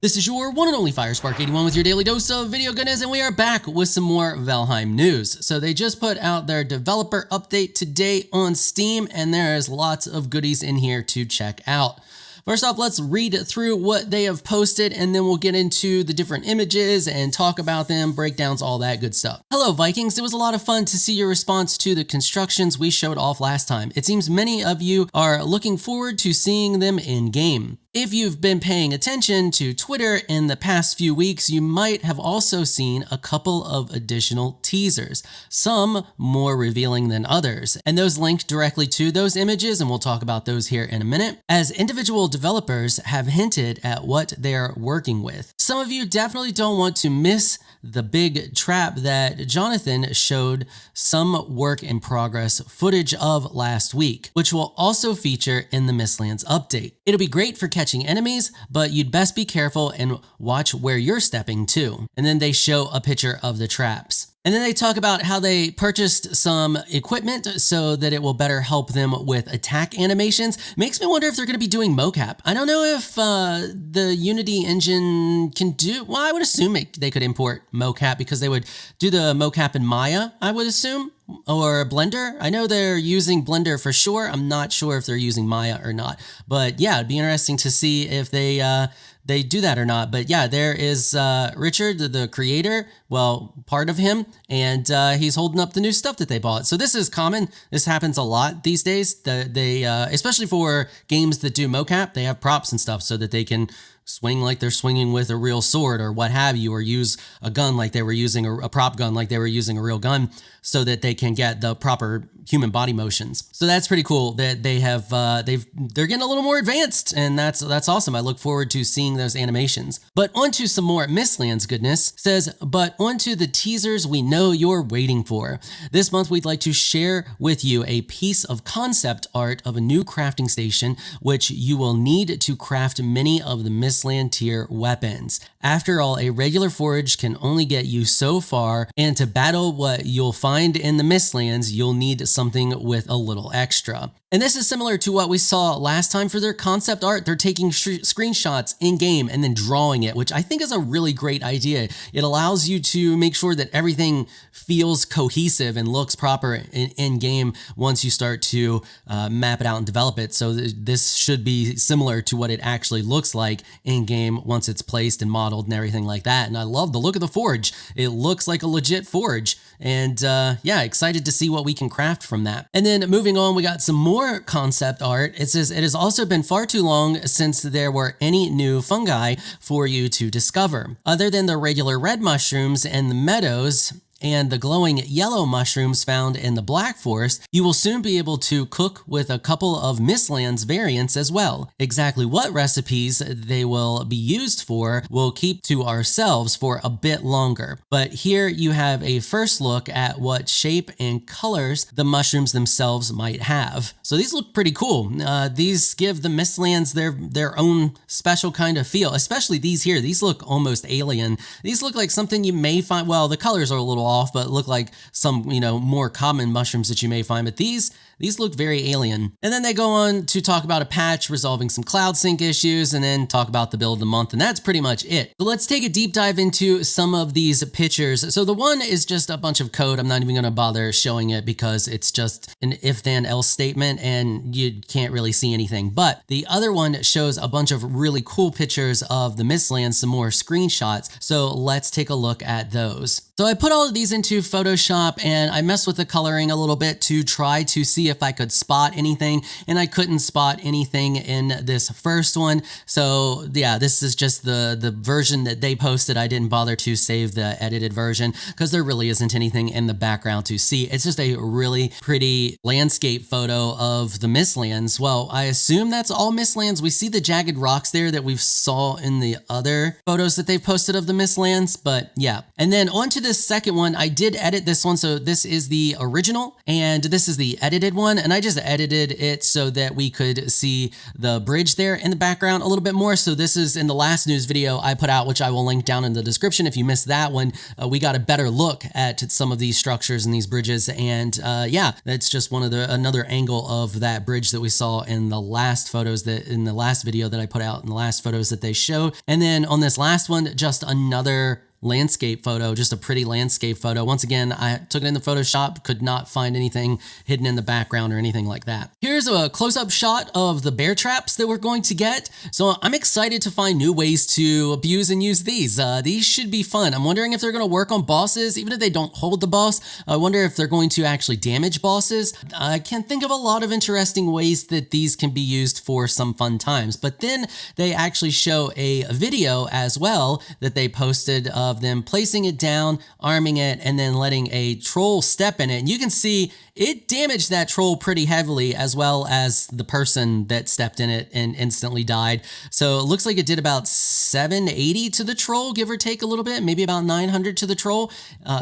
This is your one and only 𝐈𝐸𝐻81 with your daily dose of video goodness, and we are back with some more Valheim news. So they just put out their developer update today on Steam, and there's lots of goodies in here to check out. First off, let's read through what they have posted, and then we'll get into the different images and talk about them, breakdowns, all that good stuff. Hello Vikings, it was a lot of fun to see your response to the constructions we showed off last time. It seems many of you are looking forward to seeing them in game. If you've been paying attention to Twitter in the past few weeks, you might have also seen a couple of additional teasers, some more revealing than others, and those link directly to those images, and we'll talk about those here in a minute, as individual developers have hinted at what they're working with. Some of you definitely don't want to miss the big trap that Jonathan showed some work in progress footage of last week, which will also feature in the Mistlands update. It'll be great for catching enemies, but you'd best be careful and watch where you're stepping too. And then they show a picture of the traps. And then they talk about how they purchased some equipment so that it will better help them with attack animations. Makes me wonder if they're going to be doing mocap. I don't know if the Unity engine can do, well, I would assume they could import mocap because they would do the mocap in Maya, I would assume, or Blender. I know they're using Blender for sure. I'm not sure if they're using Maya or not, but yeah, it'd be interesting to see if they do that or not. But yeah, there is Richard, the creator, well, part of him, and he's holding up the new stuff that they bought. So this is common. This happens a lot these days. They especially for games that do mocap, they have props and stuff so that they can swing like they're swinging with a real sword or what have you, or use a gun like they were using a prop gun like they were using a real gun, so that they can get the proper human body motions. So that's pretty cool that they have they're getting a little more advanced, and that's awesome. I look forward to seeing those animations. But onto some more Mistlands goodness. It says, but onto the teasers we know you're waiting for. This month we'd like to share with you a piece of concept art of a new crafting station which you will need to craft many of the Mistland tier weapons. After all, a regular forge can only get you so far, and to battle what you'll find in the Mistlands, you'll need something with a little extra. And this is similar to what we saw last time for their concept art. They're taking screenshots in game and then drawing it, which I think is a really great idea. It allows you to make sure that everything feels cohesive and looks proper in game once you start to map it out and develop it. So this should be similar to what it actually looks like in game once it's placed and modeled and everything like that. And I love the look of the forge. It looks like a legit forge. And yeah, excited to see what we can craft from that. And then moving on, we got some more concept art. It says, it has also been far too long since there were any new fungi for you to discover. Other than the regular red mushrooms and the meadows, and the glowing yellow mushrooms found in the Black Forest, you will soon be able to cook with a couple of Mistlands variants as well. Exactly what recipes they will be used for we'll keep to ourselves for a bit longer. But here you have a first look at what shape and colors the mushrooms themselves might have. So these look pretty cool. These give the Mistlands their own special kind of feel, especially these here. These look almost alien. These look like something you may find, well, the colors are a little off, but look like some, more common mushrooms that you may find. But these look very alien. And then they go on to talk about a patch resolving some cloud sync issues, and then talk about the build of the month, and that's pretty much it. So let's take a deep dive into some of these pictures. So the one is just a bunch of code. I'm not even going to bother showing it because it's just an if then else statement and you can't really see anything. But the other one shows a bunch of really cool pictures of the Mistlands, some more screenshots. So let's take a look at those. So I put all of these into Photoshop and I messed with the coloring a little bit to try to see if I could spot anything, and I couldn't spot anything in this first one. So yeah, this is just the version that they posted. I didn't bother to save the edited version because there really isn't anything in the background to see. It's just a really pretty landscape photo of the Mistlands. Well, I assume that's all Mistlands. We see the jagged rocks there that we saw in the other photos that they've posted of the Mistlands, but yeah. And then onto the this second one, I did edit this one. So this is the original and this is the edited one. And I just edited it so that we could see the bridge there in the background a little bit more. So this is in the last news video I put out, which I will link down in the description. If you missed that one, we got a better look at some of these structures and these bridges. And yeah, that's just another angle of that bridge that we saw in the last photos in the last video that I put out, in the last photos that they showed. And then on this last one, just another landscape photo, just a pretty landscape photo. Once again, I took it in the Photoshop, could not find anything hidden in the background or anything like that. Here's a close-up shot of the bear traps that we're going to get. So I'm excited to find new ways to abuse and use these. These should be fun. I'm wondering if they're going to work on bosses, even if they don't hold the boss. I wonder if they're going to actually damage bosses. I can think of a lot of interesting ways that these can be used for some fun times. But then they actually show a video as well that they posted of them placing it down, arming it, and then letting a troll step in it. And you can see it damaged that troll pretty heavily, as well as the person that stepped in it and instantly died. So it looks like it did about 780 to the troll, give or take a little bit, maybe about 900 to the troll.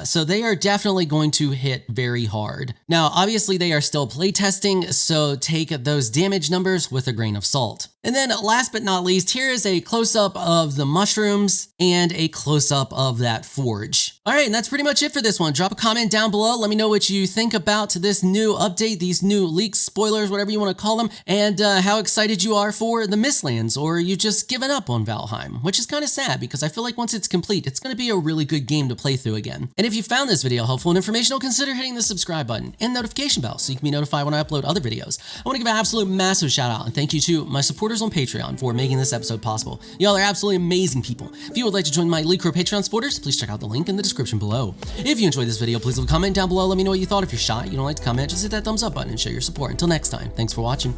So they are definitely going to hit very hard. Now, obviously they are still playtesting, so take those damage numbers with a grain of salt. And then last but not least, here is a close-up of the mushrooms and a close-up of that forge. All right, and that's pretty much it for this one. Drop a comment down below. Let me know what you think about this new update, these new leaks, spoilers, whatever you want to call them, and how excited you are for the Mistlands, or you just given up on Valheim, which is kind of sad because I feel like once it's complete, it's going to be a really good game to play through again. And if you found this video helpful and informational, consider hitting the subscribe button and notification bell so you can be notified when I upload other videos. I want to give an absolute massive shout out and thank you to my supporters on Patreon for making this episode possible. Y'all are absolutely amazing people. If you would like to join my Elite Crew Patreon supporters, please check out the link in the description below. If you enjoyed this video, please leave a comment down below. Let me know what you thought. If you're shy, you don't like to comment, just hit that thumbs up button and show your support. Until next time, thanks for watching.